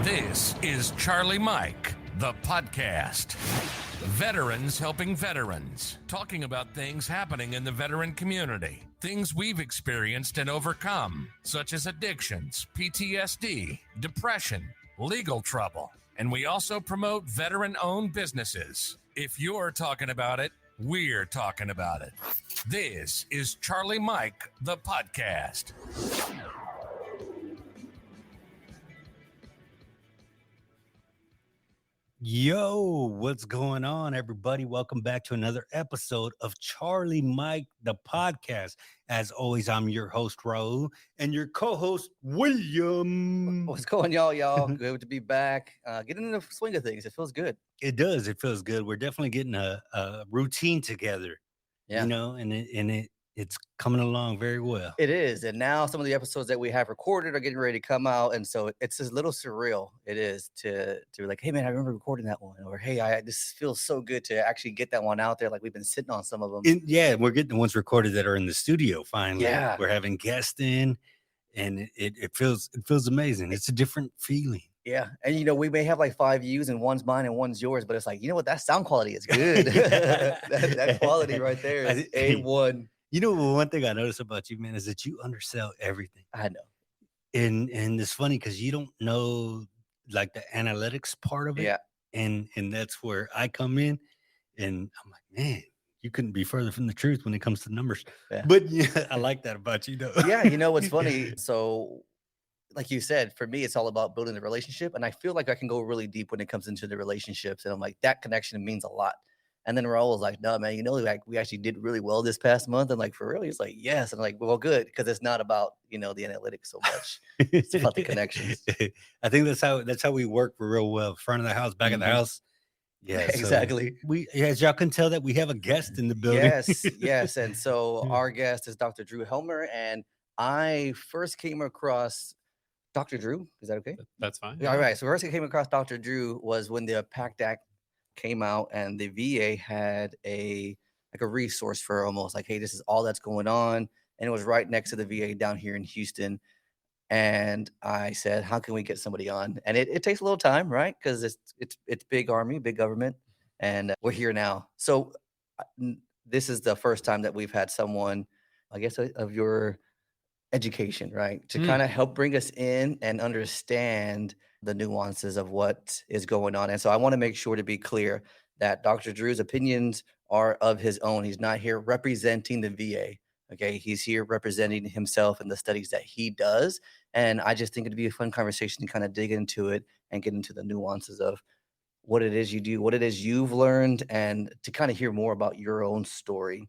This is Charlie Mike, the podcast. Veterans helping veterans, talking about things happening in the veteran community, things we've experienced and overcome, such as addictions, PTSD, depression, legal trouble. And we also promote veteran-owned businesses. If you're talking about it, we're talking about it. This is Charlie Mike, the podcast. Yo, what's going on, everybody? Welcome back to another episode of Charlie Mike, the podcast. As always, I'm your host, Raul, and your co-host, William. What's going, y'all? Good to be back. Getting in the swing of things. It feels good. It does. It feels good. We're definitely getting a routine together, Yeah. It's coming along very well. It is. And now some of the episodes that we have recorded are getting ready to come out. And so it's a little surreal. It is to be like, hey, man, I remember recording that one. Or, hey, this feels so good to actually get that one out there. Like we've been sitting on some of them. We're getting the ones recorded that are in the studio finally. Yeah. We're having guests in, and it feels amazing. It's a different feeling. Yeah. And, we may have like 5 views and one's mine and one's yours. But it's like, you know what? That sound quality is good. that quality right there is A1. One thing I notice about you, man, is that you undersell everything. I know. And it's funny because you don't know like the analytics part of it. Yeah. And that's where I come in, and I'm like, man, you couldn't be further from the truth when it comes to numbers. Yeah. But yeah, I like that about you, though. Yeah, what's funny? So, like you said, for me, it's all about building the relationship. And I feel like I can go really deep when it comes into the relationships. And I'm like, that connection means a lot. And then Raul was like, no, man, like we actually did really well this past month. And like, for real? He's like, yes. And I'm like, well, good. Because it's not about, the analytics so much. It's about the connections. I think that's how we work for real well. Front of the house, back of the house. Yeah, exactly. So as y'all can tell that we have a guest in the building. Yes. And so our guest is Dr. Drew Helmer. And I first came across Dr. Drew. Is that okay? That's fine. All right. So first I came across Dr. Drew was when the PACT Act came out and the VA had a resource for almost like, hey, this is all that's going on. And it was right next to the VA down here in Houston. And I said, how can we get somebody on? And it takes a little time, right? Because it's big army, big government. And we're here now. So this is the first time that we've had someone, I guess, of your education, right? To kind of help bring us in and understand the nuances of what is going on. And so I want to make sure to be clear that Dr. Drew's opinions are of his own. He's not here representing the VA. Okay. He's here representing himself and the studies that he does. And I just think it'd be a fun conversation to kind of dig into it and get into the nuances of what it is you do, what it is you've learned, and to kind of hear more about your own story.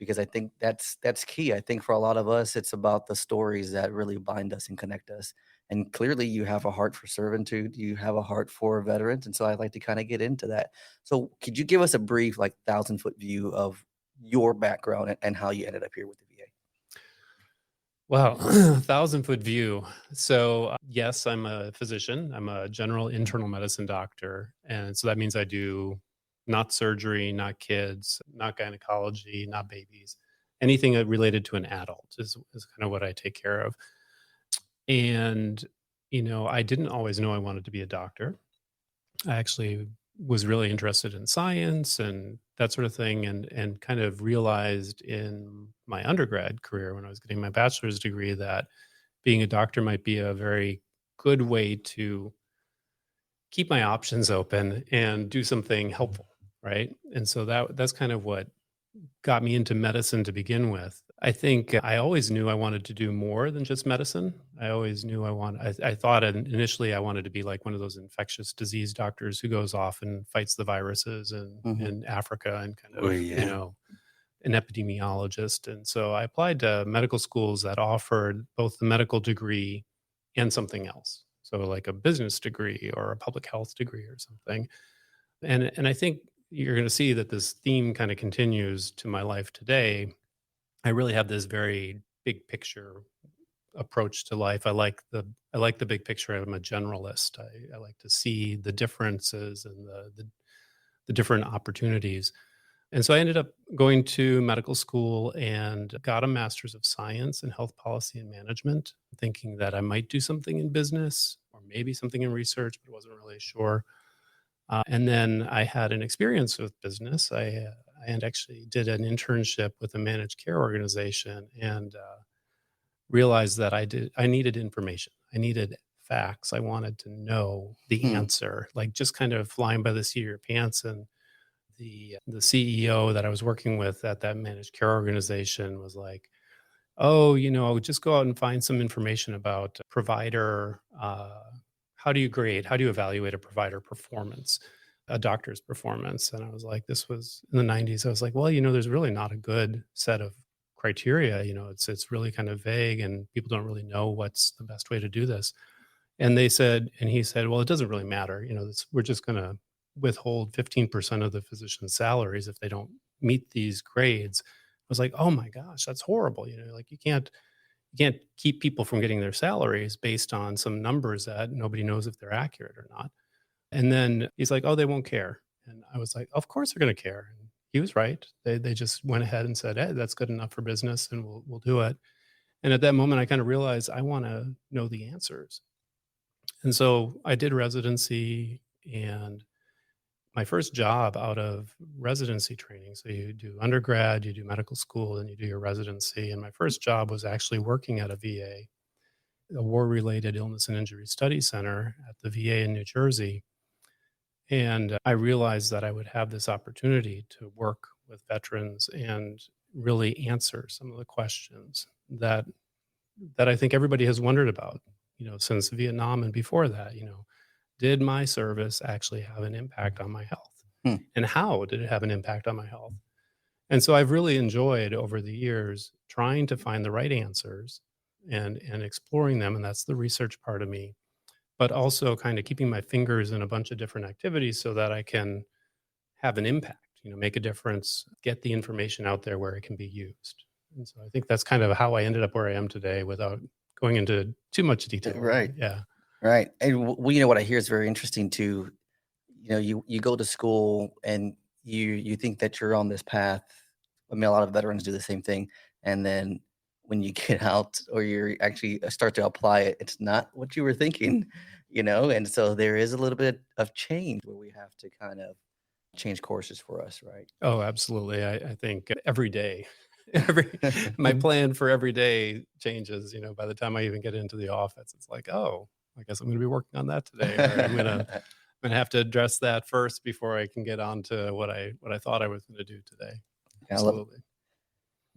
Because I think that's key. I think for a lot of us, it's about the stories that really bind us and connect us. And clearly you have a heart for servitude. You have a heart for veterans. And so I'd like to kind of get into that. So could you give us a brief, 1,000-foot view of your background and how you ended up here with the VA? Wow. 1,000-foot view. So yes, I'm a physician. I'm a general internal medicine doctor. And so that means I do not surgery, not kids, not gynecology, not babies. Anything related to an adult is kind of what I take care of. And, I didn't always know I wanted to be a doctor. I actually was really interested in science and that sort of thing, and kind of realized in my undergrad career when I was getting my bachelor's degree that being a doctor might be a very good way to keep my options open and do something helpful. Right. And so that's kind of what got me into medicine to begin with. I think I always knew I wanted to do more than just medicine. I always knew I thought initially I wanted to be like one of those infectious disease doctors who goes off and fights the viruses in Africa and kind of, an epidemiologist. And so I applied to medical schools that offered both the medical degree and something else. So like a business degree or a public health degree or something. And I think you're going to see that this theme kind of continues to my life today. I really have this very big picture approach to life. I like the big picture. I'm a generalist. I like to see the differences and the different opportunities. And so I ended up going to medical school and got a master's of science in health policy and management, thinking that I might do something in business or maybe something in research, but wasn't really sure. And then I had an experience with business. I had actually did an internship with a managed care organization and realized that I needed information. I needed facts. I wanted to know the Hmm. answer, like just kind of flying by the seat of your pants. And the CEO that I was working with at that managed care organization was like, "Oh, just go out and find some information about provider. How do you grade? How do you evaluate a provider performance, a doctor's performance?" And I was like, this was in the 90s. I was like, well, there's really not a good set of criteria. It's really kind of vague, and people don't really know what's the best way to do this. And he said, well, it doesn't really matter. We're just going to withhold 15% of the physician's salaries if they don't meet these grades. I was like, oh my gosh, that's horrible. Like you can't keep people from getting their salaries based on some numbers that nobody knows if they're accurate or not. And then he's like, oh, they won't care. And I was like, of course they're going to care. And he was right. They just went ahead and said, hey, that's good enough for business and we'll do it. And at that moment, I kind of realized I want to know the answers. And so I did residency, and my first job out of residency training. So you do undergrad, you do medical school, then you do your residency. And my first job was actually working at a VA, a War-Related Illness and Injury Study Center at the VA in New Jersey. And I realized that I would have this opportunity to work with veterans and really answer some of the questions that I think everybody has wondered about, since Vietnam and before that. Did my service actually have an impact on my health? Hmm. And how did it have an impact on my health? And so I've really enjoyed over the years trying to find the right answers and exploring them. And that's the research part of me, but also kind of keeping my fingers in a bunch of different activities so that I can have an impact, make a difference, get the information out there where it can be used. And so I think that's kind of how I ended up where I am today without going into too much detail. Right. Yeah. Right. And what I hear is very interesting too. You go to school and you think that you're on this path. I mean, a lot of veterans do the same thing. And then when you get out or you're actually start to apply it, it's not what you were thinking, and so there is a little bit of change where we have to kind of change courses for us, right? Oh, absolutely. I think every day, my plan for every day changes. By the time I even get into the office, it's like, oh, I guess I'm going to be working on that today. Or I'm going to have to address that first before I can get on to what I thought I was going to do today. Absolutely.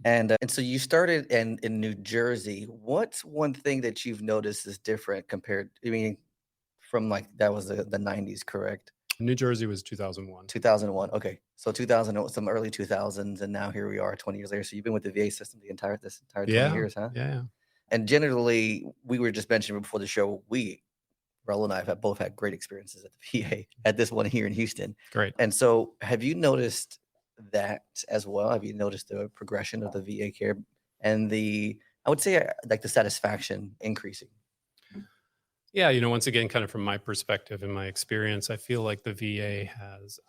And so you started in New Jersey. What's one thing that you've noticed is different compared? I mean, from like that was the 90s, correct? New Jersey was 2001. 2001. Okay, so 2000, some early 2000s, and now here we are, 20 years later. So you've been with the VA system this entire 20 years, huh? Yeah. And generally, we were just mentioning before the show, Raul and I have both had great experiences at the VA at this one here in Houston. Great. And so, have you noticed that as well? Have you noticed the progression of the VA care and I would say, like the satisfaction increasing? Yeah, once again, kind of from my perspective and my experience, I feel like the VA has,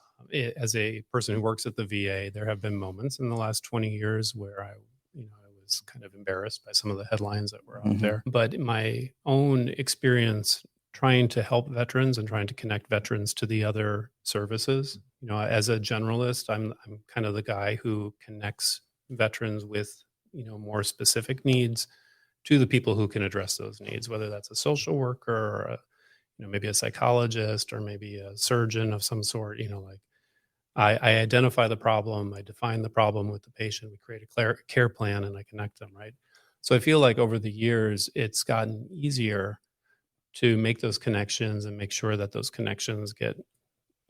as a person who works at the VA, there have been moments in the last 20 years where I was kind of embarrassed by some of the headlines that were out there. But my own experience trying to help veterans and trying to connect veterans to the other services, as a generalist, I'm kind of the guy who connects veterans with, more specific needs to the people who can address those needs, whether that's a social worker or maybe a psychologist or maybe a surgeon of some sort. Like I identify the problem, I define the problem with the patient, we create a care plan, and I connect them, right? So I feel like over the years, it's gotten easier to make those connections and make sure that those connections get,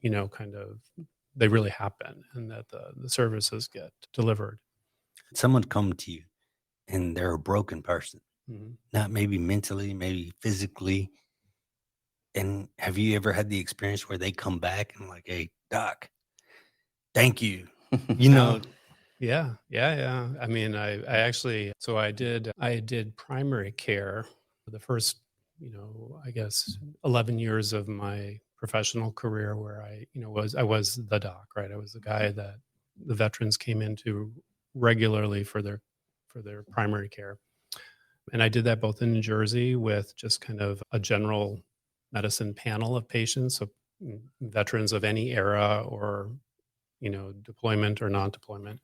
they really happen and that the services get delivered. Someone come to you and they're a broken person, Mhm. not maybe mentally, maybe physically. And have you ever had the experience where they come back and like, hey, doc, thank you. Yeah. I mean, I actually, so I did primary care for the first, I guess 11 years of my professional career where I was the doc, right? I was the guy that the veterans came into regularly for their primary care. And I did that both in New Jersey with just kind of a general medicine panel of patients, so veterans of any era or, deployment or non-deployment.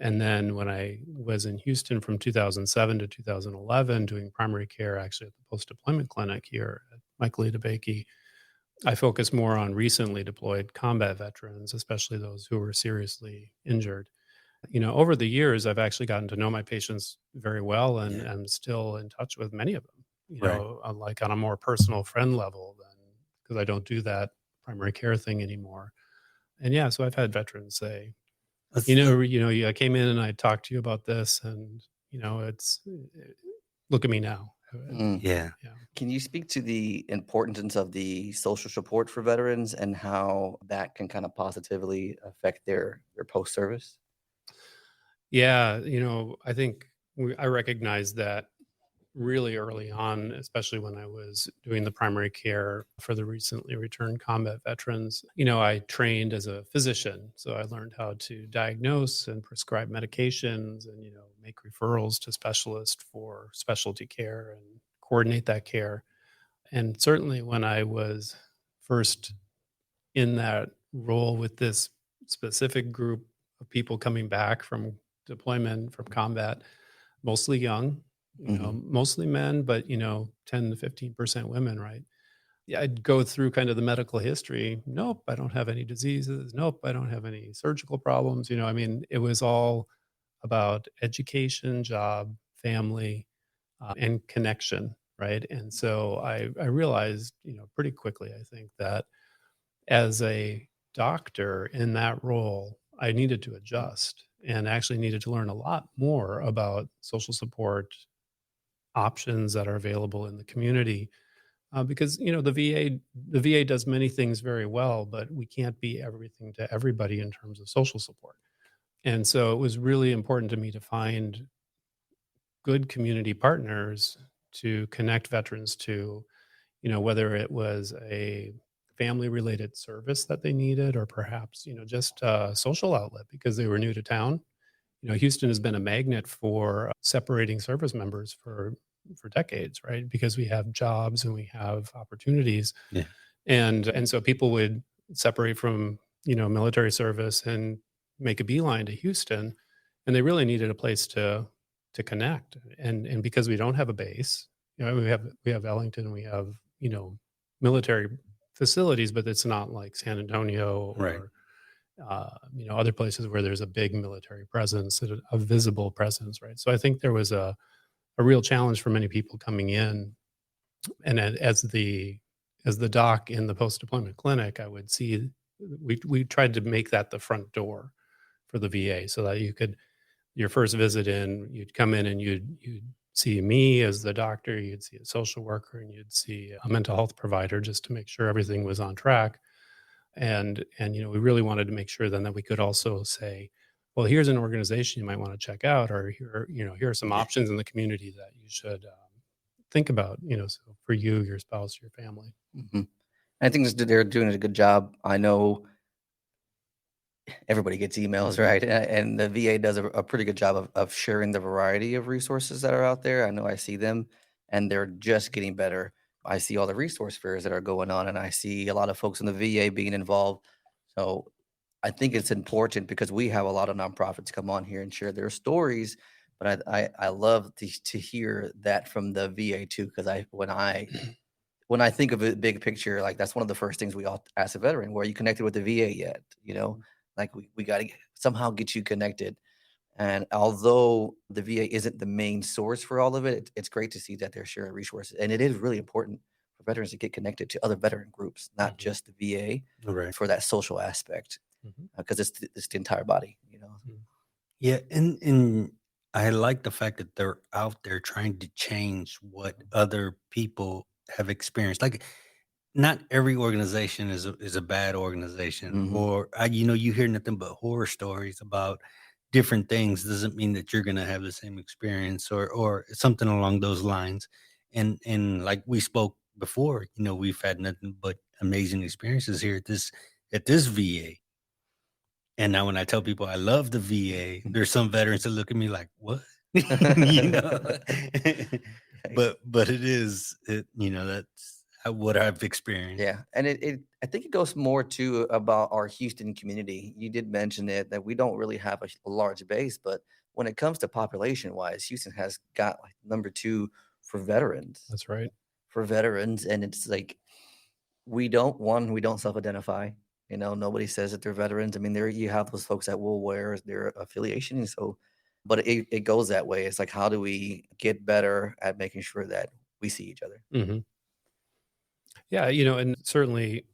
And then when I was in Houston from 2007 to 2011 doing primary care, actually at the post-deployment clinic here at Michael E. DeBakey, I focused more on recently deployed combat veterans, especially those who were seriously injured. Over the years, I've actually gotten to know my patients very well, and Yeah. I'm still in touch with many of them, Right. like on a more personal friend level than, because I don't do that primary care thing anymore. And yeah, so I've had veterans say, Let's- I came in and I talked to you about this, and look at me now. Mm. yeah. Yeah. Can you speak to the importance of the social support for veterans and how that can kind of positively affect their post service? Yeah, I think I recognize that really early on, especially when I was doing the primary care for the recently returned combat veterans. I trained as a physician, so I learned how to diagnose and prescribe medications and, make referrals to specialists for specialty care and coordinate that care. And certainly when I was first in that role with this specific group of people coming back from deployment, from combat, mostly young, Mhm. mostly men, but 10 to 15% women, right? Yeah, I'd go through kind of the medical history. Nope, I don't have any diseases. Nope, I don't have any surgical problems. It was all about education, job, family, and connection, right? And so I realized, pretty quickly, I think, that as a doctor in that role, I needed to adjust and actually needed to learn a lot more about social support options that are available in the community. Because the VA does many things very well, but we can't be everything to everybody in terms of social support. And so it was really important to me to find good community partners to connect veterans to, whether it was a family related service that they needed or perhaps, just a social outlet because they were new to town. Houston has been a magnet for separating service members for decades, right? Because we have jobs and we have opportunities. Yeah. And so people would separate from, military service and make a beeline to Houston, and they really needed a place to connect. And because we don't have a base, we have Ellington, we have, military facilities, but it's not like San Antonio Right. or other places where there's a big military presence, a visible presence, right? So I think there was a real challenge for many people coming in, and as the doc in the post deployment clinic, I would see we tried to make that the front door for the VA, so that you could your first visit in, you'd come in and you'd see me as the doctor, you'd see a social worker, and you'd see a mental health provider just to make sure everything was on track. And we really wanted to make sure then that we could also say, well, here's an organization you might want to check out, or here are some options in the community that you should think about, so for you, your spouse, your family. Mhm. I think they're doing a good job. I know everybody gets emails, right? And the VA does a pretty good job of sharing the variety of resources that are out there. I know I see them, and they're just getting better. I see all the resource fairs that are going on, and I see a lot of folks in the VA being involved. So I think it's important because we have a lot of nonprofits come on here and share their stories. But I love to hear that from the VA too, because when I think of a big picture, like that's one of the first things we all ask a veteran, were you connected with the VA yet? Like we got to somehow get you connected. And although the VA isn't the main source for all of it, it's great to see that they're sharing resources. And it is really important for veterans to get connected to other veteran groups, not Mhm. just the VA, Right. for that social aspect, Mhm. because it's the entire body. Mhm. Yeah, and I like the fact that they're out there trying to change what other people have experienced. Like, not every organization is a bad organization, Mhm. or you hear nothing but horror stories about different things. Doesn't mean that you're gonna have the same experience or something along those lines. And like we spoke before, we've had nothing but amazing experiences here at this VA. And now when I tell people I love the VA, there's some veterans that look at me like, "What?" you know? Right. But it is that's what I've experienced. Yeah, and I think it goes more to about our Houston community. You did mention it that we don't really have a large base, but when it comes to population wise, Houston has got like number 2 for veterans. That's right. And it's like we don't self-identify. Nobody says that they're veterans. I mean, there you have those folks that will wear their affiliation, and so, but it goes that way. It's like, how do we get better at making sure that we see each other? Hmm. Yeah, and certainly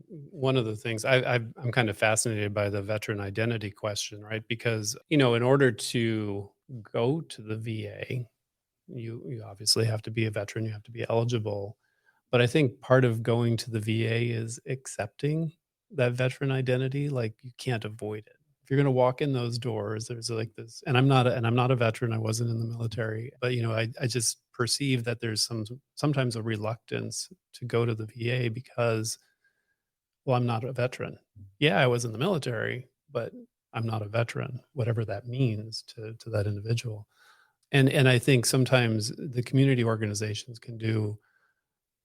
one of the things I'm kind of fascinated by the veteran identity question, right? Because, in order to go to the VA, you obviously have to be a veteran, you have to be eligible. But I think part of going to the VA is accepting that veteran identity. Like, you can't avoid it. If you're going to walk in those doors, there's like this, and I'm not a veteran. I wasn't in the military, but I just perceive that there's sometimes a reluctance to go to the VA because, well, I'm not a veteran. Yeah, I was in the military, but I'm not a veteran, whatever that means to that individual. And I think sometimes the community organizations can do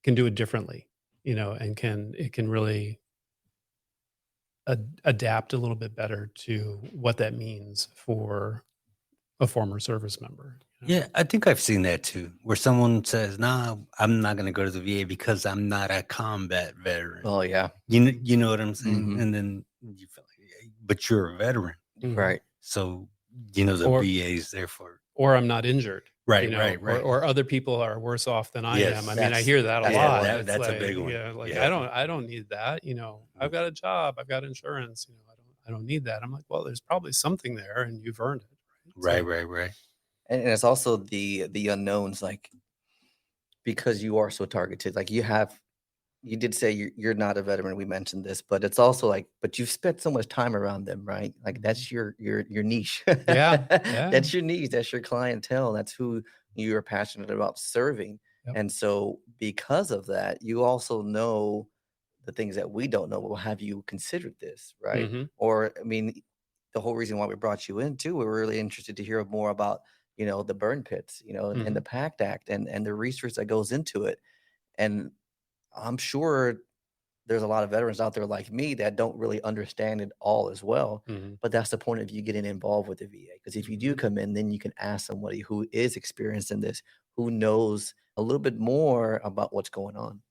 it differently, and it can really adapt a little bit better to what that means for a former service member. Yeah, I think I've seen that too, where someone says, "Nah, I'm not going to go to the VA because I'm not a combat veteran." Oh yeah, You know what I'm saying? Mhm. And then you feel like, "Yeah, but you're a veteran, Mhm. right. so the Or- VA is there for." Or I'm not injured. Right, right. Or other people are worse off than I Yes. am. I mean, I That's- hear that a that's Yeah, lot. that- It's that's a like, big one. yeah, like Yeah. I don't need that. I've got a job, I've got insurance. I don't need that. I'm like, well, there's probably something there, and you've earned it. Right, So- right. And it's also the unknowns, like because you are so targeted. Like you did say you're not a veteran. We mentioned this, but it's also like, but you've spent so much time around them, right? Like that's your niche. Yeah. That's your niche. That's your clientele. That's who you're passionate about serving. Yep. And so because of that, you also know the things that we don't know. Well, have you considered this, right? Mhm. Or I mean, the whole reason why we brought you in too, we were really interested to hear more about, the burn pits, and the PACT Act and the research that goes into it. And I'm sure there's a lot of veterans out there like me that don't really understand it all as well. Mhm. But that's the point of you getting involved with the VA. Because if you do come in, then you can ask somebody who is experienced in this, who knows a little bit more about what's going on.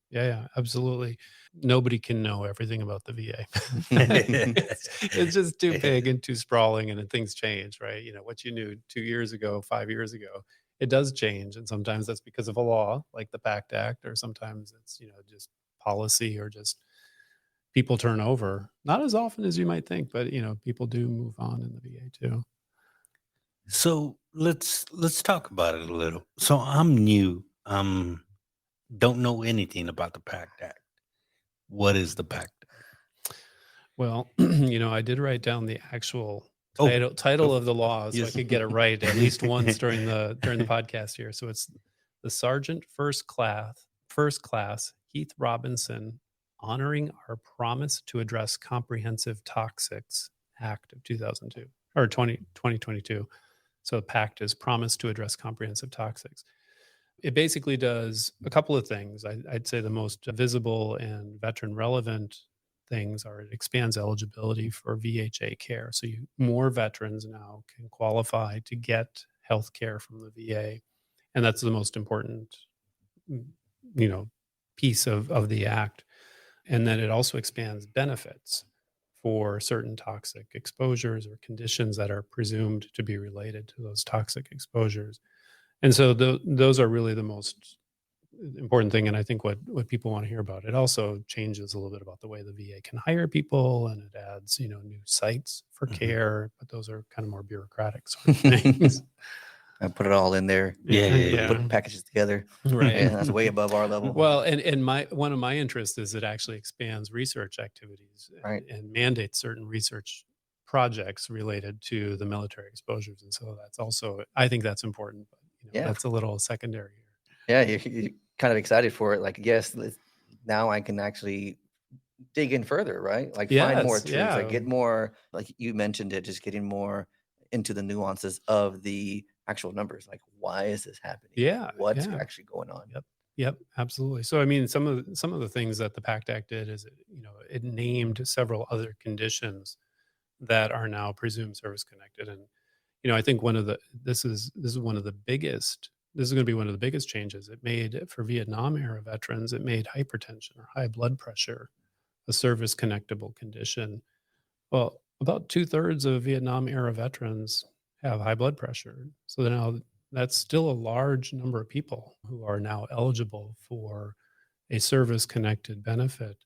Yeah, absolutely. Nobody can know everything about the VA. It's just too big and too sprawling, and then things change, right? What you knew 2 years ago, 5 years ago, it does change. And sometimes that's because of a law like the PACT Act, or sometimes it's, just policy, or just people turn over. Not as often as you might think, but, people do move on in the VA too. So let's talk about it a little. So I'm new. Don't know anything about the PACT Act. What is the PACT Act? Well, I did write down the actual title of the law so I Yes. could get it right at least once during the podcast here. So it's the Sergeant First Class Heath Robinson Honoring Our Promise to Address Comprehensive Toxics Act of 2002 or 2022. So PACT is Promise to Address Comprehensive Toxics. It basically does a couple of things. I'd say the most visible and veteran relevant things are it expands eligibility for VHA care. So more veterans now can qualify to get health care from the VA. And that's the most important, piece of the act. And then it also expands benefits for certain toxic exposures or conditions that are presumed to be related to those toxic exposures. And so those are really the most important thing. And I think what people want to hear about. It also changes a little bit about the way the VA can hire people, and it adds, new sites for care, but those are kind of more bureaucratic sort of things. I put it all in there. Yeah. Put packages together. Right. And that's way above our level. Well, and one of my interests is it actually expands research activities Right. and mandates certain research projects related to the military exposures. And so that's also, I think that's important, but that's a little secondary here. Yeah, you're kind of excited for it. Like, yes, now I can actually dig in further, right? Like find more truths, like get more, like you mentioned it, just getting more into the nuances of the actual numbers. Like, why is this happening? Yeah. What's actually going on? Yep. Yep, absolutely. So, I mean, some of the things that the PACT Act did is, it named several other conditions that are now presumed service connected. And I think one of the this is one of the biggest. This is going to be one of the biggest changes it made for Vietnam era veterans. It made hypertension or high blood pressure a service connectable condition. Well, about 2/3 of Vietnam era veterans have high blood pressure. So now that's still a large number of people who are now eligible for a service connected benefit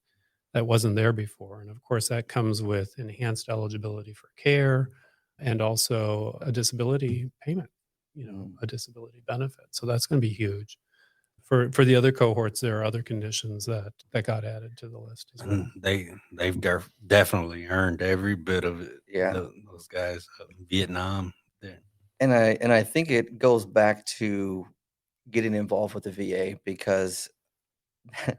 that wasn't there before. And of course, that comes with enhanced eligibility for care and also a disability payment, Mm. a disability benefit. So that's going to be huge. For the other cohorts, there are other conditions that got added to the list as well. They've definitely earned every bit of it. Yeah. Those guys, Vietnam. And I think it goes back to getting involved with the VA because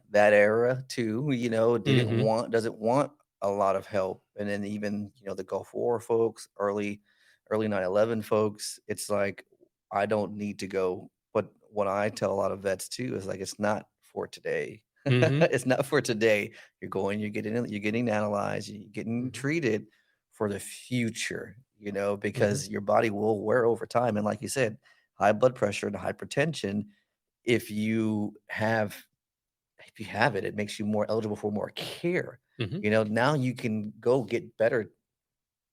that era too, Mhm. doesn't want a lot of help. And then even, the Gulf War folks, early 9/11 folks, it's like I don't need to go. But what I tell a lot of vets too is like it's not for today. Mhm. It's not for today. You're getting analyzed, you're getting Mhm. treated for the future, Mhm. because your body will wear over time. And like you said, high blood pressure and hypertension, if you have it, it makes you more eligible for more care. Mhm. Now you can go get better.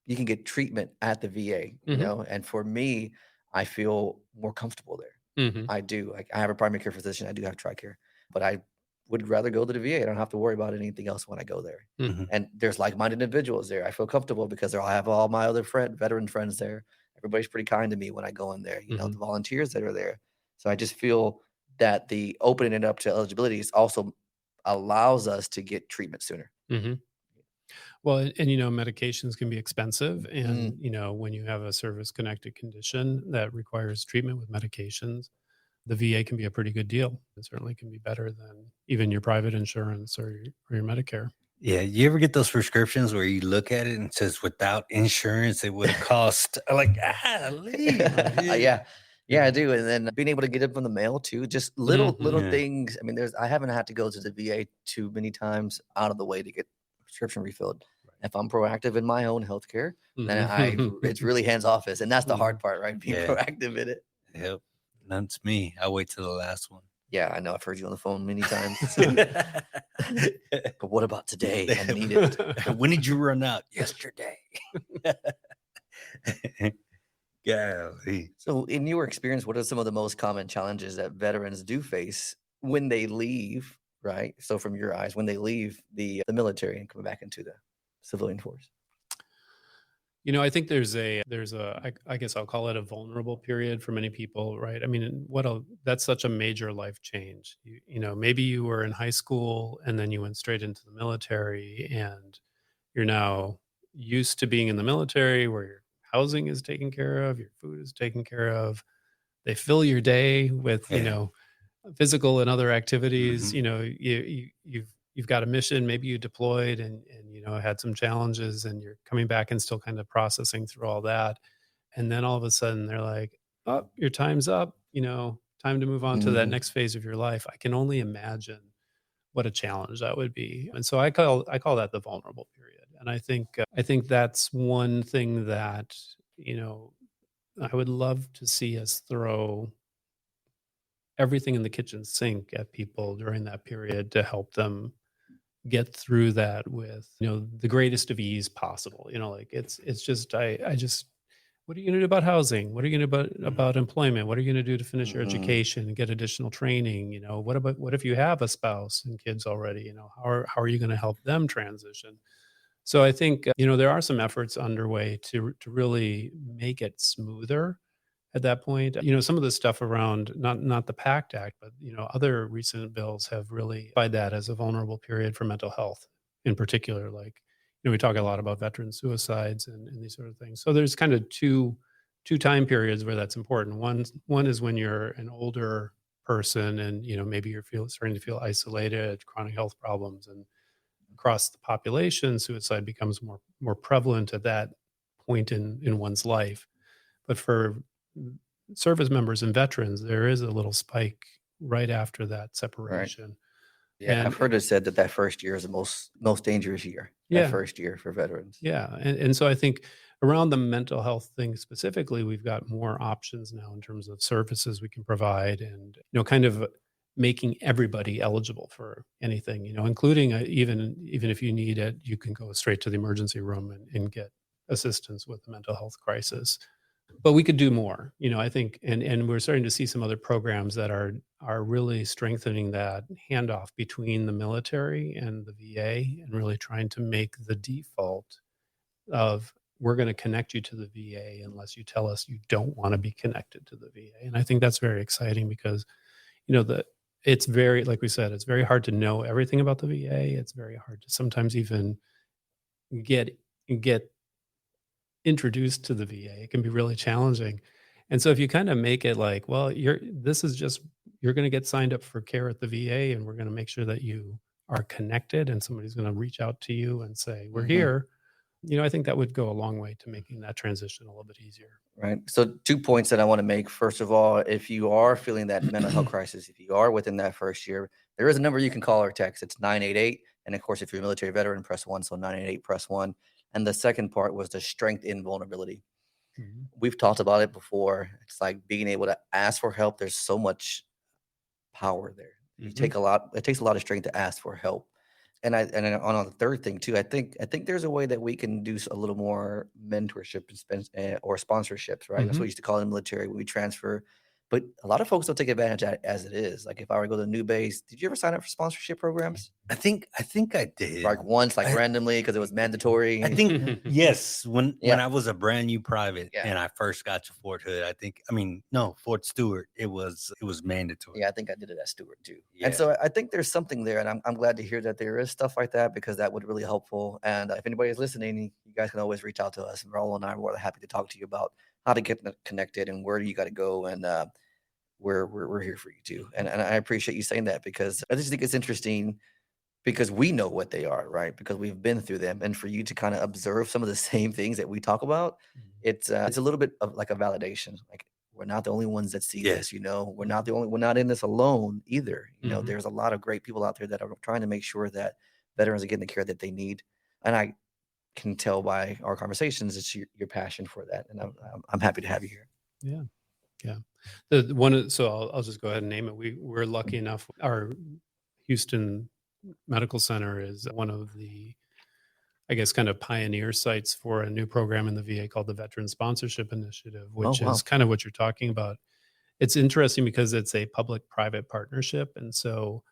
You can get treatment at the VA, Mhm. and for me, I feel more comfortable there. Mhm. I do. Like I have a primary care physician. I do have TRICARE, but I would rather go to the VA. I don't have to worry about anything else when I go there. Mhm. Mhm. And there's like-minded individuals there. I feel comfortable because I have all my other veteran friends there. Everybody's pretty kind to me when I go in there. The Mhm. volunteers that are there. So I just feel that the opening it up to eligibility is also allows us to get treatment sooner. Mhm. Well, and medications can be expensive, Mm, and when you have a service connected condition that requires treatment with medications, the VA can be a pretty good deal. It certainly can be better than even your private insurance or your Medicare. Yeah, you ever get those prescriptions where you look at it and it says without insurance it would have cost like yeah. Yeah, I Yeah. do. And then being able to get it from the mail too, just little Mhm. yeah. things. I mean, I haven't had to go to the VA too many times out of the way to get a prescription refilled. If I'm proactive in my own healthcare, then it's Mhm. really hands office. And that's the hard Mhm. part, right? Being Yeah. proactive in it. Yep. That's me. I wait till the last one. Yeah, I know. I've heard you on the phone many times. But what about today? I need it. When did you run out? Yesterday. Golly. So, in your experience, what are some of the most common challenges that veterans do face when they leave, right? So, from your eyes, when they leave the military and come back into the civilian force? I think I guess I'll call it a vulnerable period for many people, right? I mean, that's such a major life change. Maybe you were in high school and then you went straight into the military, and you're now used to being in the military where your housing is taken care of, your food is taken care of. They fill your day with, Yeah. physical and other activities. Mhm. You've got a mission. Maybe you deployed and had some challenges, and you're coming back and still kind of processing through all that. And then all of a sudden they're like, "Oh, your time's up. Time to move on to that Mhm. next phase of your life." I can only imagine what a challenge that would be. And so I call that the vulnerable period. And I think that's one thing that you know I would love to see us throw everything in the kitchen sink at people during that period to help them get through that with the greatest of ease possible. Like it's just I just what are you going to do about housing? What are you going to do about employment? What are you going to do to finish your Mhm. education and get additional training? What if you have a spouse and kids already? How are you going to help them transition? So I think there are some efforts underway to really make it smoother at that point. Some of the stuff around not the PACT Act, but other recent bills have really identified that as a vulnerable period for mental health in particular. Like, we talk a lot about veteran suicides and these sort of things. So there's kind of two time periods where that's important. One is when you're an older person and maybe starting to feel isolated, chronic health problems, and across the population, suicide becomes more prevalent at that point in one's life. But for service members and veterans, there is a little spike right after that separation. Yeah, And I've heard it said that first year is the most dangerous year. Yeah. That first year for veterans. Yeah. And so I think around the mental health thing specifically, we've got more options now in terms of services we can provide and, kind of making everybody eligible for anything, including even if you need it, you can go straight to the emergency room and get assistance with the mental health crisis. But we could do more, I think, and we're starting to see some other programs that are really strengthening that handoff between the military and the VA and really trying to make the default of we're going to connect you to the VA unless you tell us you don't want to be connected to the VA. And I think that's very exciting because, it's very, like we said, it's very hard to know everything about the VA. It's very hard to sometimes even get introduced to the VA. It can be really challenging. And so if you kind of make it like, well, you're going to get signed up for care at the VA and we're going to make sure that you are connected and somebody's going to reach out to you and say, we're here. I think that would go a long way to making that transition a little bit easier. Right. So 2 points that I want to make. First of all, if you are feeling that mental health crisis, if you are within that first year, there is a number you can call or text. It's 988. And of course, if you're a military veteran, press 1. So 988, press 1. And the second part was the strength in vulnerability. We've talked about it before. It's like being able to ask for help. There's so much power there. It takes a lot of strength to ask for help. And then on the third thing too, I think there's a way that we can do a little more mentorship or sponsorships, right? That's what we used to call it in the military when we transfer. But a lot of folks don't take advantage of it as it is. Like if I were to go to a new base, did you ever sign up for sponsorship programs? I think I did. Like once, randomly because it was mandatory. I think yes. When Yeah. I was a brand new private Yeah. and I first got to Fort Hood, Fort Stewart, it was mandatory. Yeah, I think I did it at Stewart too. Yeah. And so I think there's something there, and I'm glad to hear that there is stuff like that because that would really helpful. And if anybody is listening, you guys can always reach out to us. And Raul and I are more than happy to talk to you about how to get connected and where you got to go. And we're here for you too. And I appreciate you saying that because I just think it's interesting because we know what they are, right? Because we've been through them. And for you to kind of observe some of the same things that we talk about, it's a little bit of like a validation. Like we're not the only ones that see this, we're not in this alone either. There's a lot of great people out there that are trying to make sure that veterans are getting the care that they need. And I can tell by our conversations, it's your passion for that. And I'm happy to have you here. Yeah. So I'll just go ahead and name it. We're lucky enough. Our Houston Medical Center is one of the, I guess, kind of pioneer sites for a new program in the VA called the Veteran Sponsorship Initiative, which is kind of what you're talking about. It's interesting because it's a public-private partnership. And so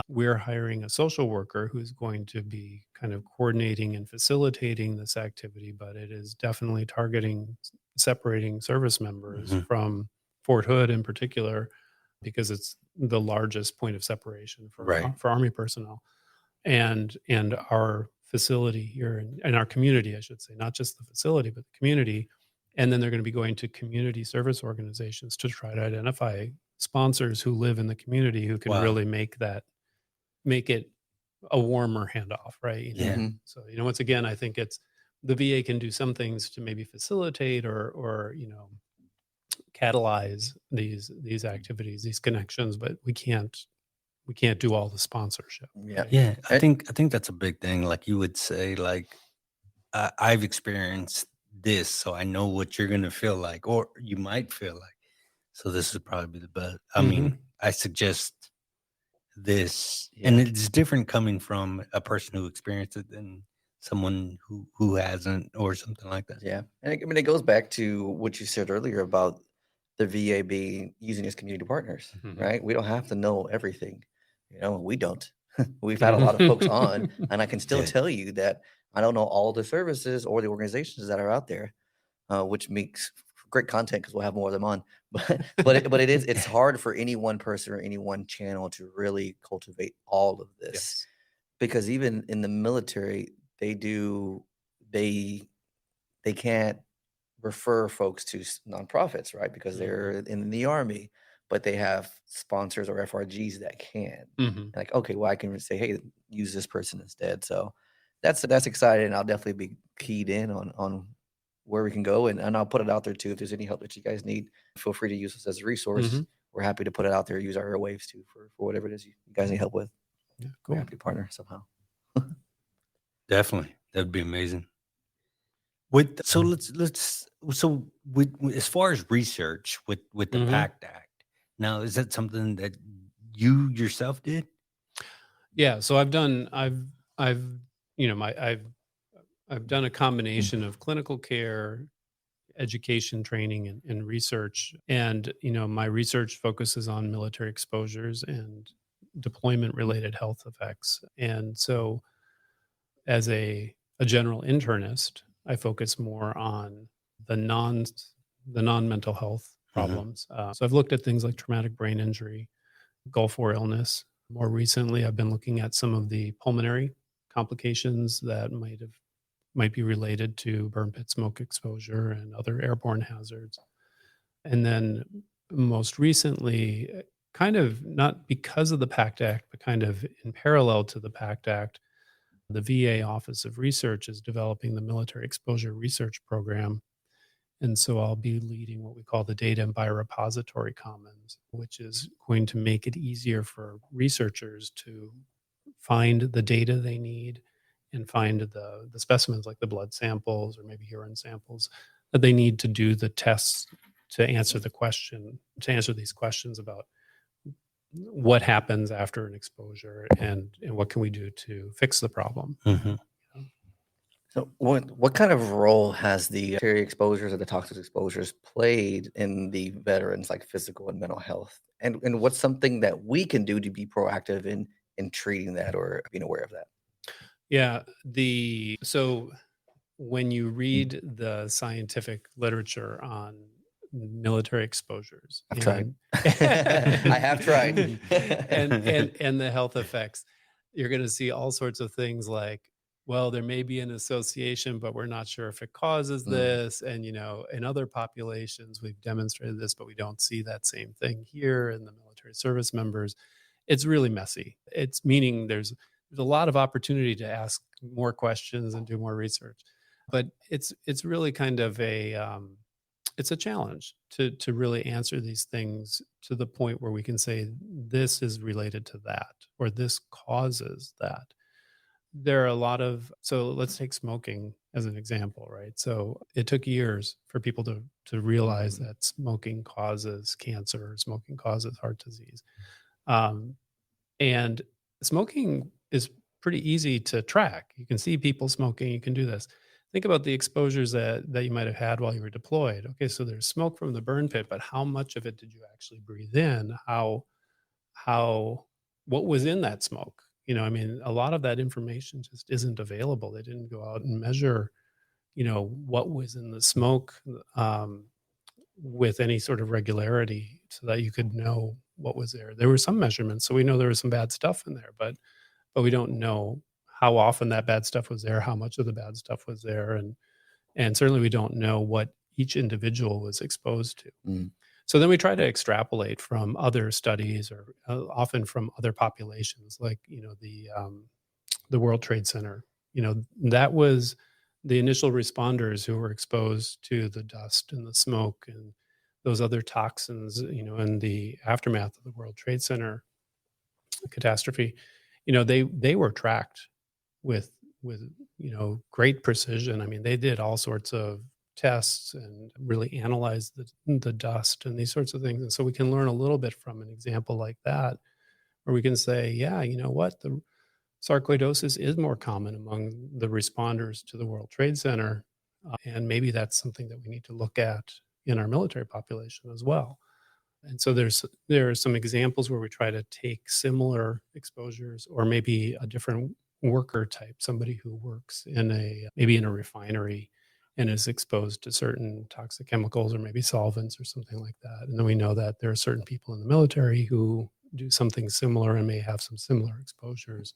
we're hiring a social worker who's going to be kind of coordinating and facilitating this activity, but it is definitely targeting separating service members from Fort Hood in particular, because it's the largest point of separation for Army personnel. And our facility here in our community, I should say, not just the facility, but the community. And then they're going to be going to community service organizations to try to identify sponsors who live in the community who can really make it a warmer handoff, right? So, once again, I think it's the VA can do some things to maybe facilitate or catalyze these activities, these connections, but we can't do all the sponsorship. Yeah. I think that's a big thing. Like you would say, like I've experienced this, so I know what you're gonna feel like, or you might feel like. So this would probably be the best. I mean, I suggest this, and it's different coming from a person who experienced it than someone who hasn't, or something like that. Yeah, and it goes back to what you said earlier about the VA using as community partners, right? We don't have to know everything, we don't. We've had a lot of folks on, and I can still tell you that I don't know all the services or the organizations that are out there, which makes great content because we'll have more of them on. But it's hard for any one person or any one channel to really cultivate all of this, because even in the military, they can't refer folks to nonprofits, right? Because they're in the Army, but they have sponsors or FRGs that can. Like, okay, well, I can say, hey, use this person instead. So that's exciting. I'll definitely be keyed in on where we can go, and I'll put it out there too. If there's any help that you guys need, feel free to use us as a resource. we're happy to put it out there, use our airwaves too for whatever it is you guys need help with. Yeah, We're cool. happy to partner somehow. Definitely. That'd be amazing. With so let's so with as far as research with the Mhm. PACT Act. Now, is that something that you yourself did? Yeah, so I've you know, I've done a combination of clinical care, education training, and research. And, my research focuses on military exposures and deployment related health effects. And so as a general internist, I focus more on the non mental health problems. So I've looked at things like traumatic brain injury, Gulf War illness. More recently, I've been looking at some of the pulmonary complications that might be related to burn pit smoke exposure and other airborne hazards. And then most recently, kind of not because of the PACT Act, but kind of in parallel to the PACT Act, the VA Office of Research is developing the Military Exposure Research Program. And so I'll be leading what we call the Data and Biorepository Commons, which is going to make it easier for researchers to find the data they need and find the specimens like the blood samples or maybe urine samples that they need to do the tests to answer these questions about what happens after an exposure and what can we do to fix the problem. Mhm. So what kind of role has the bacteria exposures or the toxic exposures played in the veterans, like physical and mental health? And what's something that we can do to be proactive in treating that or being aware of that? Yeah, so when you read the scientific literature on military exposures I've tried. and I have tried. and the health effects, you're going to see all sorts of things like, well, there may be an association, but we're not sure if it causes Mm. this. And in other populations, we've demonstrated this, but we don't see that same thing here in the military service members. It's really messy. It's meaning there's a lot of opportunity to ask more questions and do more research, but it's really kind of it's a challenge to really answer these things to the point where we can say this is related to that or this causes that. There are a lot of, so let's take smoking as an example, right? So it took years for people to realize that smoking causes cancer, smoking causes heart disease. And smoking is pretty easy to track. You can see people smoking, you can do this. Think about the exposures that you might have had while you were deployed. Okay, so there's smoke from the burn pit, but how much of it did you actually breathe in? How what was in that smoke? I mean, a lot of that information just isn't available. They didn't go out and measure, what was in the smoke with any sort of regularity so that you could know what was there. There were some measurements, so we know there was some bad stuff in there, but we don't know how often that bad stuff was there, how much of the bad stuff was there, and certainly we don't know what each individual was exposed to. Mm. So then we try to extrapolate from other studies or often from other populations, like the World Trade Center. That was the initial responders who were exposed to the dust and the smoke and those other toxins. In the aftermath of the World Trade Center catastrophe, they were tracked with great precision. I mean, they did all sorts of tests and really analyzed the dust and these sorts of things. And so we can learn a little bit from an example like that, where we can say, yeah, you know what, the sarcoidosis is more common among the responders to the World Trade Center. And maybe that's something that we need to look at in our military population as well. And so there are some examples where we try to take similar exposures or maybe a different worker type, somebody who works maybe in a refinery and is exposed to certain toxic chemicals or maybe solvents or something like that. And then we know that there are certain people in the military who do something similar and may have some similar exposures.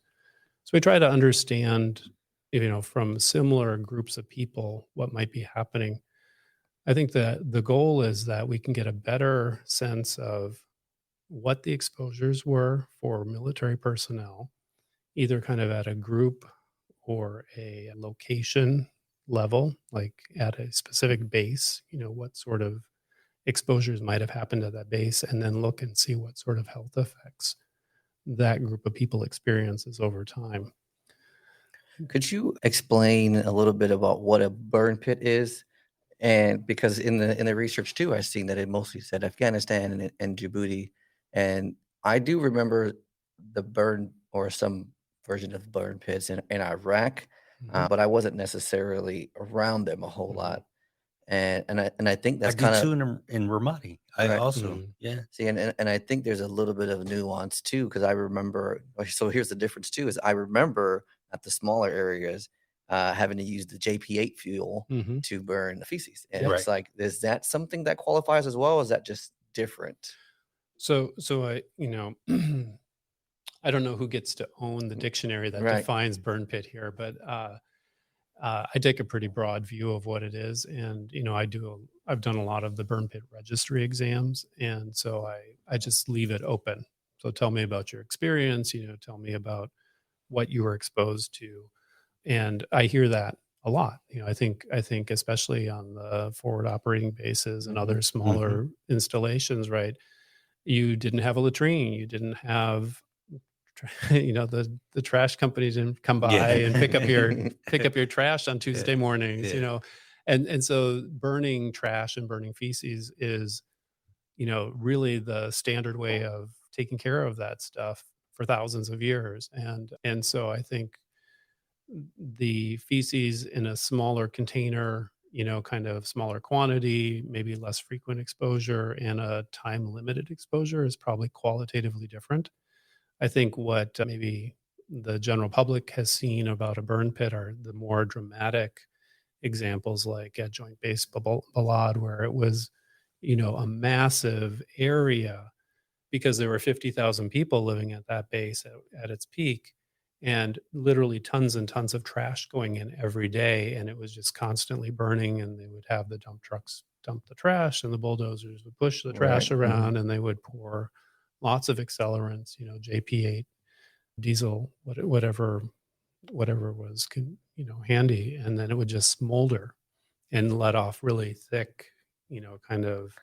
So we try to understand, from similar groups of people, what might be happening. I think that the goal is that we can get a better sense of what the exposures were for military personnel, either kind of at a group or a location level, like at a specific base, what sort of exposures might have happened at that base, and then look and see what sort of health effects that group of people experiences over time. Could you explain a little bit about what a burn pit is? And because in the research too, I've seen that it mostly said Afghanistan and Djibouti, and I do remember the burn or some version of burn pits in Iraq, but I wasn't necessarily around them a whole lot, and I think I that's do kind too of in Ramadi. I right. also, yeah. See, and I think there's a little bit of nuance too, because I remember. So here's the difference too: is I remember at the smaller areas having to use the JP8 fuel Mhm. to burn the feces, and Right. it's like, is that something that qualifies as well? Or is that just different? So I, I don't know who gets to own the dictionary that Right. defines burn pit here, but I take a pretty broad view of what it is, and I've done a lot of the burn pit registry exams, and so I just leave it open. So tell me about your experience. Tell me about what you were exposed to, and I hear that a lot. I think especially on the forward operating bases and other smaller installations, right? You didn't have a latrine, you didn't have the trash company didn't come by and pick up your trash on Tuesday mornings, Yeah. and so burning trash and burning feces is really the standard way of taking care of that stuff for thousands of years. And so I think the feces in a smaller container, kind of smaller quantity, maybe less frequent exposure, and a time limited exposure is probably qualitatively different. I think what maybe the general public has seen about a burn pit are the more dramatic examples, like at Joint Base Balad, where it was, a massive area because there were 50,000 people living at that base at its peak, and literally tons and tons of trash going in every day. And it was just constantly burning, and they would have the dump trucks dump the trash, and the bulldozers would push the trash Right. around, and they would pour lots of accelerants, JP8, diesel, whatever was, handy. And then it would just smolder and let off really thick, kind of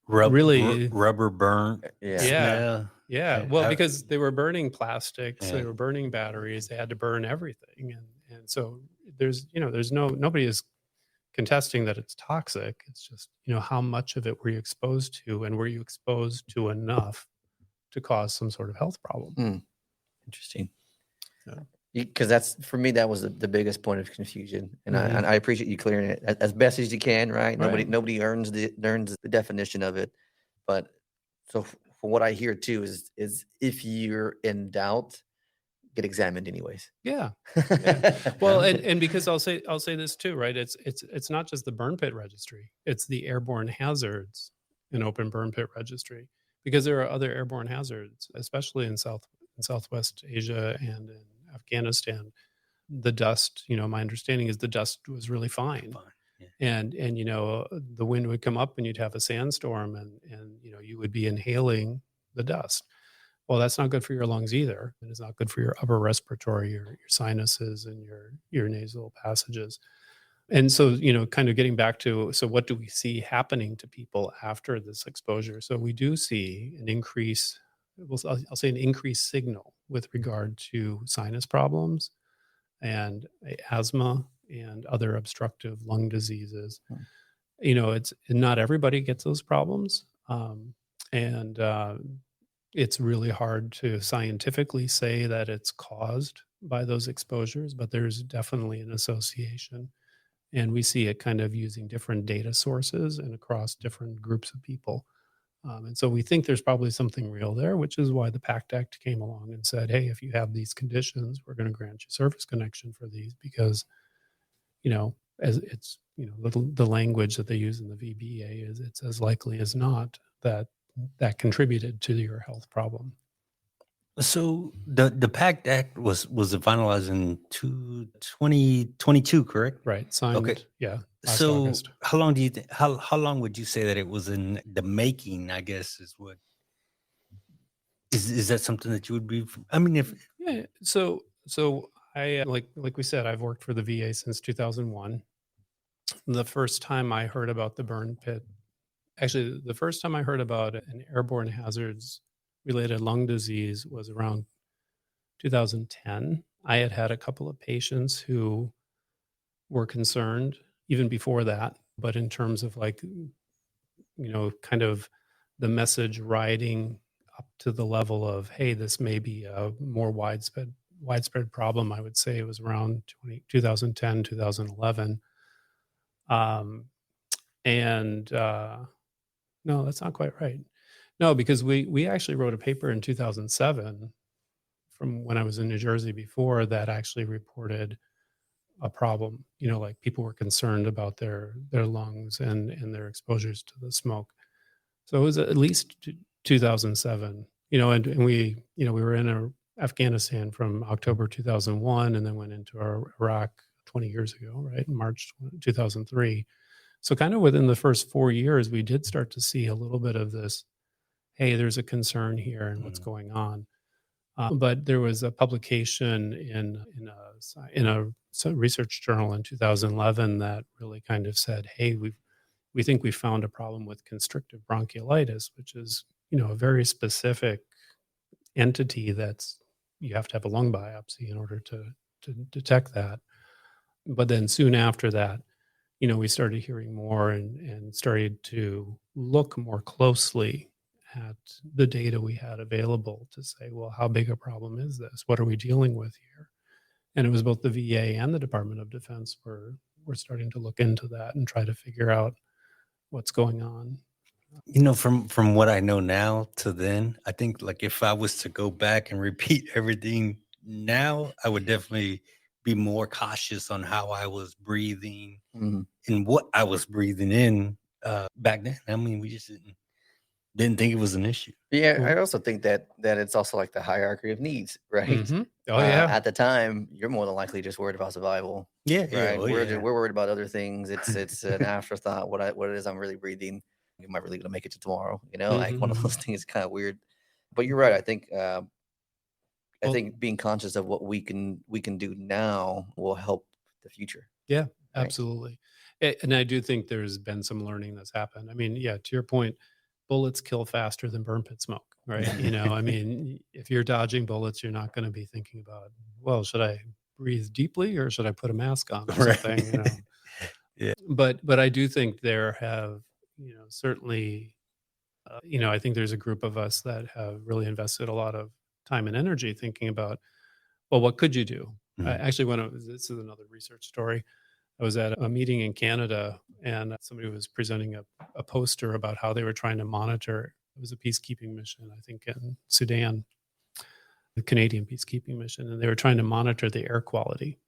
really, Rubber burn Yeah. smell. yeah. I- Well, I- because they were burning plastics, they Yeah. were burning batteries, they had to burn everything. And so there's nobody is contesting that it's toxic. It's just, how much of it were you exposed to, and were you exposed to enough to cause some sort of health problem? Interesting. Yeah. Because that's, for me, that was the biggest point of confusion, and Mhm. I appreciate you clearing it as best as you can. Right? Right. Nobody earns the definition of it, but so from what I hear too is if you're in doubt, get examined anyways. Yeah. Well, and because I'll say this too, right? It's not just the burn pit registry; it's the airborne hazards and open burn pit registry, because there are other airborne hazards, especially in Southwest Asia and in Afghanistan. The dust, my understanding is the dust was really fine. Yeah. And the wind would come up, and you'd have a sandstorm, and you would be inhaling the dust. Well, that's not good for your lungs either, and it's not good for your upper respiratory, your sinuses, and your nasal passages. And so, kind of getting back to, so what do we see happening to people after this exposure? So we do see an increase. I'll say an increased signal with regard to sinus problems and asthma and other obstructive lung diseases. It's not everybody gets those problems, and it's really hard to scientifically say that it's caused by those exposures, but there's definitely an association. And we see it kind of using different data sources and across different groups of people. And so we think there's probably something real there, which is why the PACT Act came along and said, hey, if you have these conditions, we're going to grant you service connection for these, because, as it's, the language that they use in the VBA is, it's as likely as not that contributed to your health problem. So the PACT Act was finalized in 2022, correct? Right. Signed. Okay. Yeah. Last So August. how long do you think? How long would you say that it was in the making? I guess is what is that something that you would be? I mean, if Yeah. So I, like we said, I've worked for the VA since 2001. The first time I heard about the burn pit Actually, the first time I heard about an airborne hazards related lung disease was around 2010. I had had a couple of patients who were concerned even before that, but in terms of like, kind of the message riding up to the level of, hey, this may be a more widespread problem. I would say it was around 2010, 2011. And no, that's not quite right. No, because we actually wrote a paper in 2007 from when I was in New Jersey before that actually reported a problem. Like people were concerned about their lungs and their exposures to the smoke. So it was at least 2007. And we were in Afghanistan from October 2001, and then went into Iraq 20 years ago, right, in March 2003. So kind of within the first 4 years, we did start to see a little bit of this. Hey, there's a concern here, and what's going on. But there was a publication in a research journal in 2011 that really kind of said, "Hey, we think we found a problem with constrictive bronchiolitis, which is a very specific entity that's you have to have a lung biopsy in order to detect that." But then soon after that, we started hearing more and started to look more closely at the data we had available to say, well, how big a problem is this? What are we dealing with here? And it was both the VA and the Department of Defense were starting to look into that and try to figure out what's going on. From what I know now to then, I think like if I was to go back and repeat everything now, I would definitely be more cautious on how I was breathing and what I was breathing in back then. I mean, we just didn't think it was an issue. Yeah, Well- I also think that it's also like the hierarchy of needs, right? Mhm. Oh yeah. At the time, you're more than likely just worried about survival, Yeah, right? oh, yeah. We're worried about other things. It's an afterthought. What it is I'm really breathing. Am I really gonna make it to tomorrow? Like one of those things is kind of weird. But you're right. I think I Well- think being conscious of what we can do now will help the future. Yeah, Right. absolutely. And I do think there's been some learning that's happened. I mean, yeah, to your point, bullets kill faster than burn pit smoke, right? I mean, if you're dodging bullets, you're not going to be thinking about, well, should I breathe deeply or should I put a mask on or Right. something? Yeah. But I do think there have, certainly, I think there's a group of us that have really invested a lot of time and energy thinking about, well, what could you do? Mhm. Actually, this is another research story. I was at a meeting in Canada, and somebody was presenting a poster about how they were trying to monitor. It was a peacekeeping mission, I think, in Sudan, the Canadian peacekeeping mission, and they were trying to monitor the air quality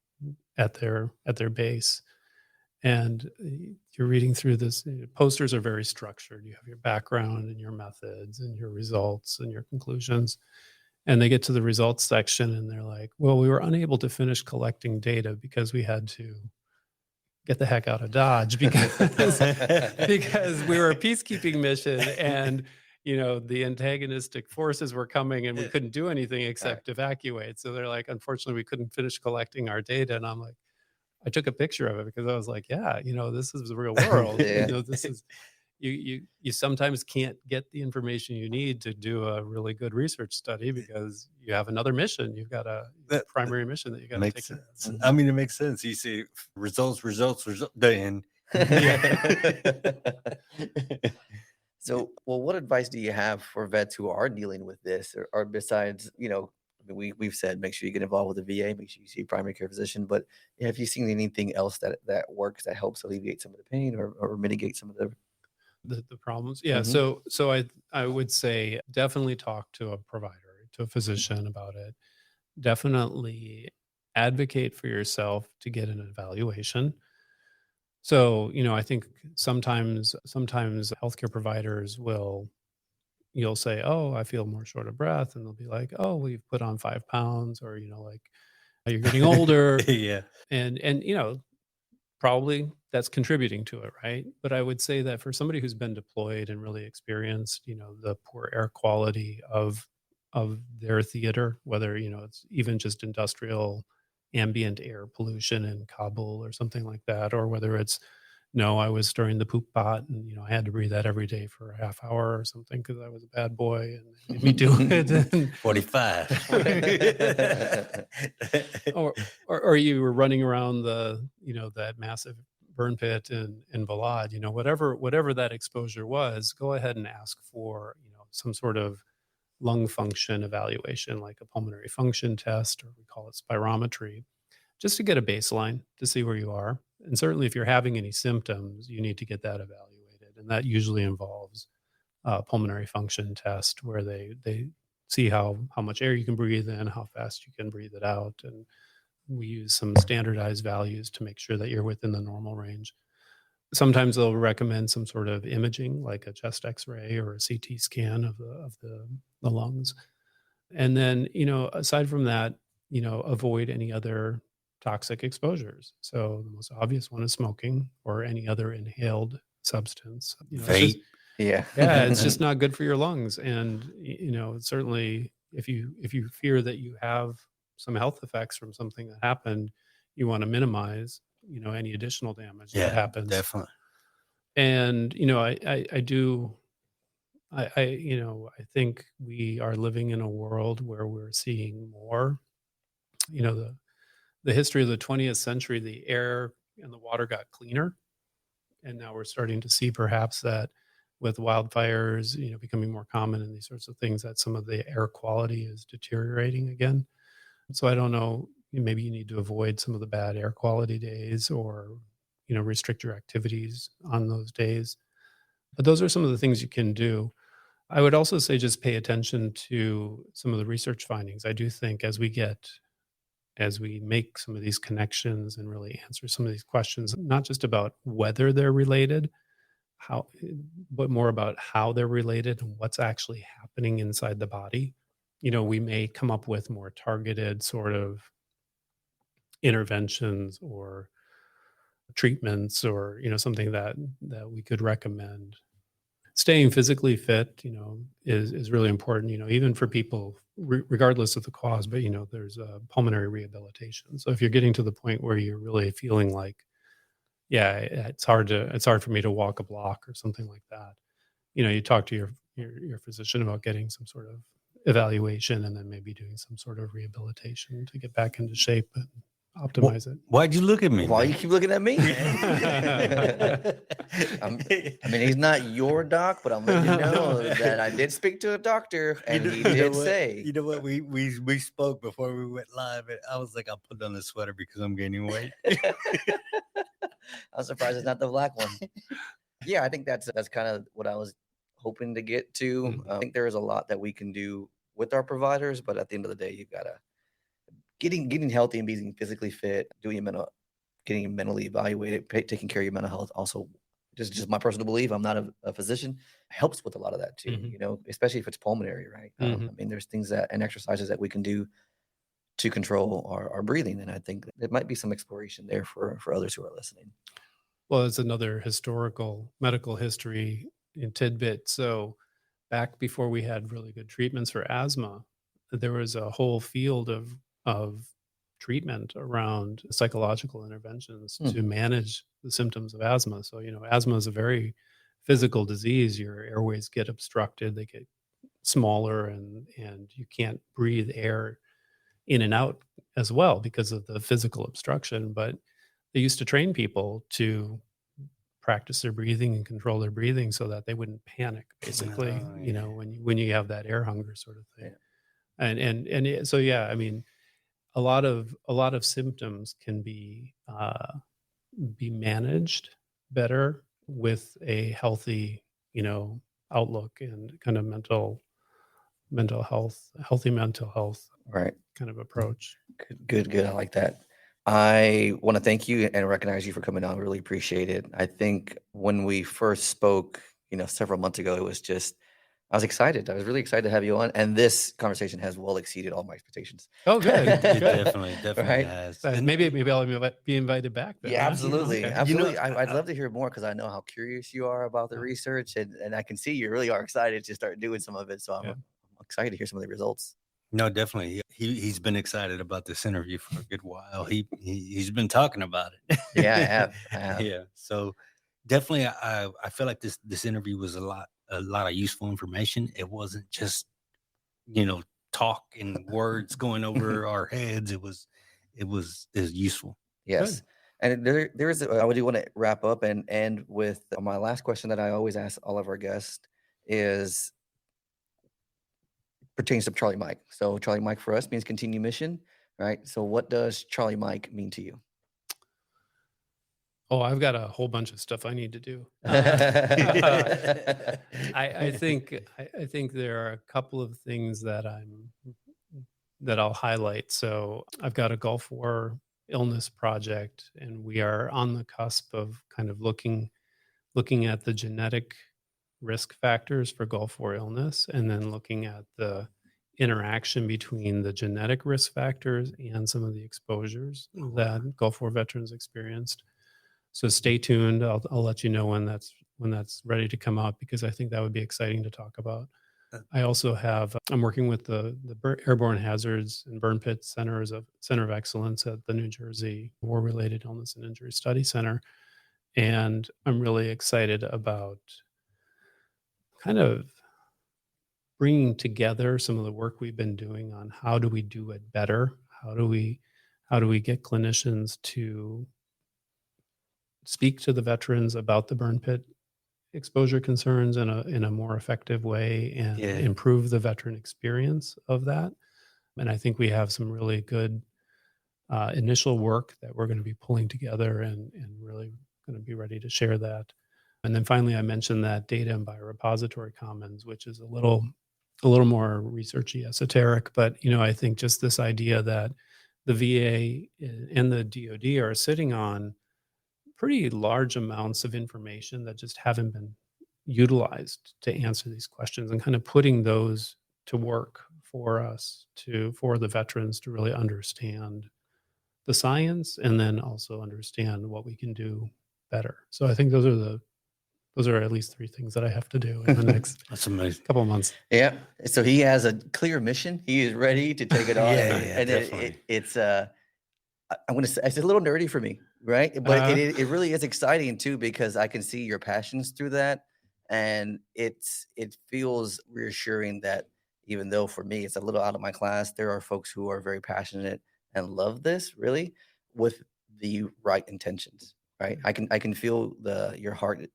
at their base. And you're reading through this. Posters are very structured. You have your background and your methods and your results and your conclusions. And they get to the results section and they're like, well, we were unable to finish collecting data because we had to get the heck out of Dodge because we were a peacekeeping mission and the antagonistic forces were coming and we couldn't do anything except evacuate. So they're like, unfortunately, we couldn't finish collecting our data. And I'm like, I took a picture of it because I was like, yeah, this is the real world. Yeah. This is you sometimes can't get the information you need to do a really good research study because you have another mission. You've got a primary mission that you got to take. Makes sense. I mean, it makes sense. You see results, the end. So, well, what advice do you have for vets who are dealing with this, or besides, we've said make sure you get involved with the VA, make sure you see a primary care physician. But have you seen anything else that works that helps alleviate some of the pain or mitigate some of the problems? Yeah. Mhm. So I would say definitely talk to a provider, to a physician about it. Definitely advocate for yourself to get an evaluation. So, I think sometimes healthcare providers you'll say, oh, I feel more short of breath. And they'll be like, oh, well, you've put on 5 pounds or, like you're getting older. Yeah. And, probably that's contributing to it. Right. But I would say that for somebody who's been deployed and really experienced, the poor air quality of their theater, whether, it's even just industrial ambient air pollution in Kabul or something like that, or whether it's No, I was stirring the poop pot, and I had to breathe that every day for a half hour or something because I was a bad boy, and they made me do it. And 45. or you were running around that massive burn pit in Balad, whatever that exposure was, go ahead and ask for some sort of lung function evaluation, like a pulmonary function test, or we call it spirometry, just to get a baseline to see where you are. And certainly if you're having any symptoms, you need to get that evaluated. And that usually involves a pulmonary function test where they see how much air you can breathe in, how fast you can breathe it out. And we use some standardized values to make sure that you're within the normal range. Sometimes they'll recommend some sort of imaging, like a chest X-ray or a CT scan of the lungs. And then, aside from that, avoid any other toxic exposures. So the most obvious one is smoking or any other inhaled substance. Vape. Yeah. It's just not good for your lungs. And, certainly if you fear that you have some health effects from something that happened, you want to minimize, any additional damage that happens. Definitely. And, I think we are living in a world where we're seeing more, the history of the 20th century, the air and the water got cleaner. And now we're starting to see perhaps that with wildfires, becoming more common and these sorts of things, that some of the air quality is deteriorating again. So I don't know, maybe you need to avoid some of the bad air quality days or, restrict your activities on those days. But those are some of the things you can do. I would also say just pay attention to some of the research findings. I do think as we make some of these connections and really answer some of these questions, not just about whether they're related, but more about how they're related and what's actually happening inside the body. We may come up with more targeted sort of interventions or treatments or, something that we could recommend. Staying physically fit, is really important, even for people, regardless of the cause, but, there's pulmonary rehabilitation. So if you're getting to the point where you're really feeling like, it's hard for me to walk a block or something like that, you talk to your physician about getting some sort of evaluation and then maybe doing some sort of rehabilitation to get back into shape and optimize it. Why'd you look at me? Why you keep looking at me? He's not your doc, but I'm letting you know that I did speak to a doctor, and he did say. You know what? We spoke before we went live, and I was like, I'll put on the sweater because I'm gaining weight. I'm surprised it's not the black one. Yeah, I think that's kind of what I was hoping to get to. Mm-hmm. I think there is a lot that we can do with our providers, but at the end of the day, you gotta getting healthy and being physically fit, getting mentally evaluated, taking care of your mental health. Also, just my personal belief, I'm not a physician, helps with a lot of that too. Mm-hmm. Especially if it's pulmonary, right? Mm-hmm. There's things and exercises that we can do to control our breathing, and I think there might be some exploration there for others who are listening. Well, it's another historical medical history tidbit. So back before we had really good treatments for asthma, there was a whole field of treatment around psychological interventions to manage the symptoms of asthma. So, asthma is a very physical disease. Your airways get obstructed, they get smaller, and you can't breathe air in and out as well because of the physical obstruction. But they used to train people to practice their breathing and control their breathing so that they wouldn't panic, basically, when you have that air hunger sort of thing. Yeah. So, a lot of symptoms can be managed better with a healthy, outlook and kind of healthy mental health, right, kind of approach. Good. I like that. I want to thank you and recognize you for coming on. Really appreciate it. I think when we first spoke, several months ago, it was just, I was excited. I was really excited to have you on, and this conversation has well exceeded all my expectations. Oh, good. It definitely Right? has. Maybe I'll be invited back. Then, yeah, absolutely. Okay. Absolutely. I'd love to hear more because I know how curious you are about the research, and I can see you really are excited to start doing some of it. So I'm excited to hear some of the results. No, definitely. He's been excited about this interview for a good while. He's been talking about it. Yeah, I have. Yeah. So definitely, I feel like this interview was a lot of useful information. It wasn't just, talk and words going over our heads. It was useful. Yes. And there's I do want to wrap up and end with my last question that I always ask all of our guests is pertains to Charlie Mike. So Charlie Mike for us means continue mission, right? So what does Charlie Mike mean to you? Oh, I've got a whole bunch of stuff I need to do. I think there are a couple of things that I'll highlight. So I've got a Gulf War illness project, and we are on the cusp of kind of looking at the genetic risk factors for Gulf War illness, and then looking at the interaction between the genetic risk factors and some of the exposures that Gulf War veterans experienced. So stay tuned. I'll let you know when that's ready to come out, because I think that would be exciting to talk about. I also I'm working with the Airborne Hazards and Burn Pit Center of Excellence at the New Jersey War-Related Illness and Injury Study Center. And I'm really excited about kind of bringing together some of the work we've been doing on how do we do it better? How do we get clinicians to speak to the veterans about the burn pit exposure concerns in a more effective way and improve the veteran experience of that. And I think we have some really good initial work that we're going to be pulling together and really going to be ready to share that. And then finally, I mentioned that data and biorepository commons, which is a little more researchy, esoteric, but I think just this idea that the VA and the DoD are sitting on pretty large amounts of information that just haven't been utilized to answer these questions, and kind of putting those to work for the veterans to really understand the science and then also understand what we can do better. So I think those are at least 3 things that I have to do in the next That's amazing. couple of months. Yeah. So he has a clear mission. He is ready to take it on. And definitely. It's I'm going to say it's a little nerdy for me, right? But it really is exciting too, because I can see your passions through that. And it feels reassuring that even though for me it's a little out of my class, there are folks who are very passionate and love this really with the right intentions, right? I can feel your heart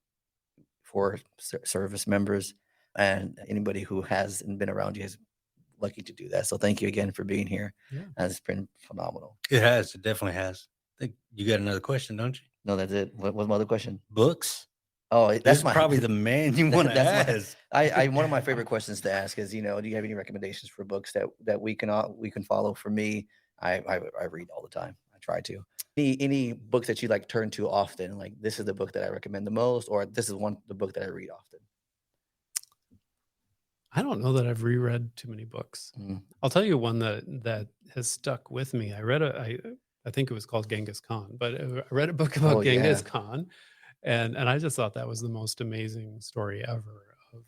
for service members, and anybody who hasn't been around you is lucky to do that. So thank you again for being here. Yeah. It's been phenomenal. It definitely has. I think you got another question, don't you? No, that's it. What's my other question? Books? Oh, That's probably the man you want to ask. One of my favorite questions to ask is, do you have any recommendations for books that we can follow? For me, I read all the time. I try to. Any books that you like turn to often? Like, this is the book that I recommend the most, or this is the book that I read often. I don't know that I've reread too many books. I'll tell you one that has stuck with me. I think it was called Genghis Khan, but I read a book about Genghis Khan, and I just thought that was the most amazing story ever of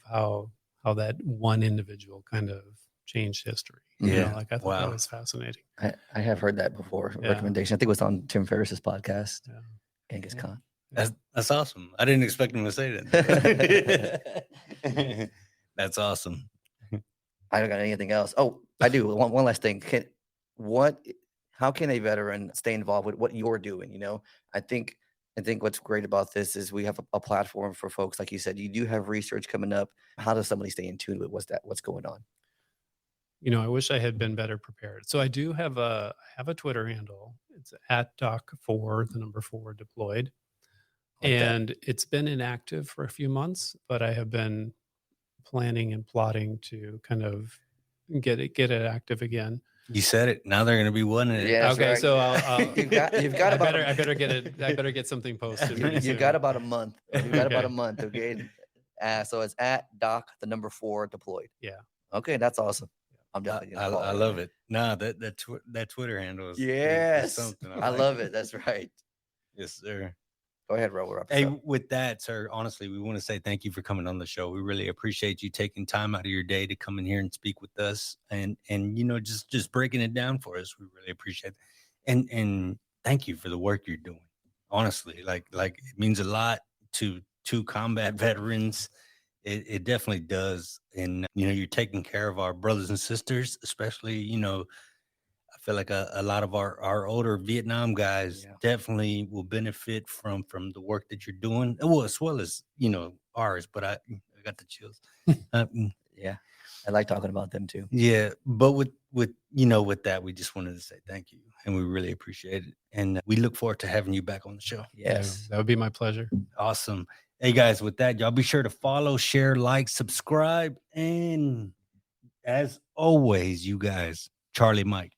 how that one individual kind of changed history. I thought that was fascinating. I have heard that before. Recommendation. I think it was on Tim Ferriss's podcast. Yeah. Genghis Khan. That's awesome. I didn't expect him to say that. That's awesome. I don't got anything else. Oh, I do. One last thing. How can a veteran stay involved with what you're doing? I think what's great about this is we have a platform for folks. Like you said, you do have research coming up. How does somebody stay in tune with what's going on? I wish I had been better prepared. So I do have a Twitter handle. It's @doc4 deployed. And it's been inactive for a few months, but I have been planning and plotting to kind of get it active again. You said it. Now they're going to be wanting it. Yeah, okay, right. So you've got about. I better get something posted. You've got about a month. About a month. Okay. So it's @doc4 deployed. Yeah. Okay, that's awesome. I'm definitely. I love it. Nah, that Twitter handle is is something. I love it. That's right. Yes, sir. Go ahead, Raul. Hey, with that, sir, honestly, we want to say thank you for coming on the show. We really appreciate you taking time out of your day to come in here and speak with us and just breaking it down for us. We really appreciate it. And thank you for the work you're doing. Honestly, like it means a lot to combat veterans. It definitely does. And, you're taking care of our brothers and sisters, especially, I feel like a lot of our older Vietnam guys Yeah. definitely will benefit from the work that you're doing. Well, as well as, ours, but I got the chills. Yeah. I like talking about them too. Yeah. But with that, we just wanted to say thank you. And we really appreciate it. And we look forward to having you back on the show. Yes. That would be my pleasure. Awesome. Hey guys, with that, y'all be sure to follow, share, like, subscribe, and as always, you guys, Charlie Mike.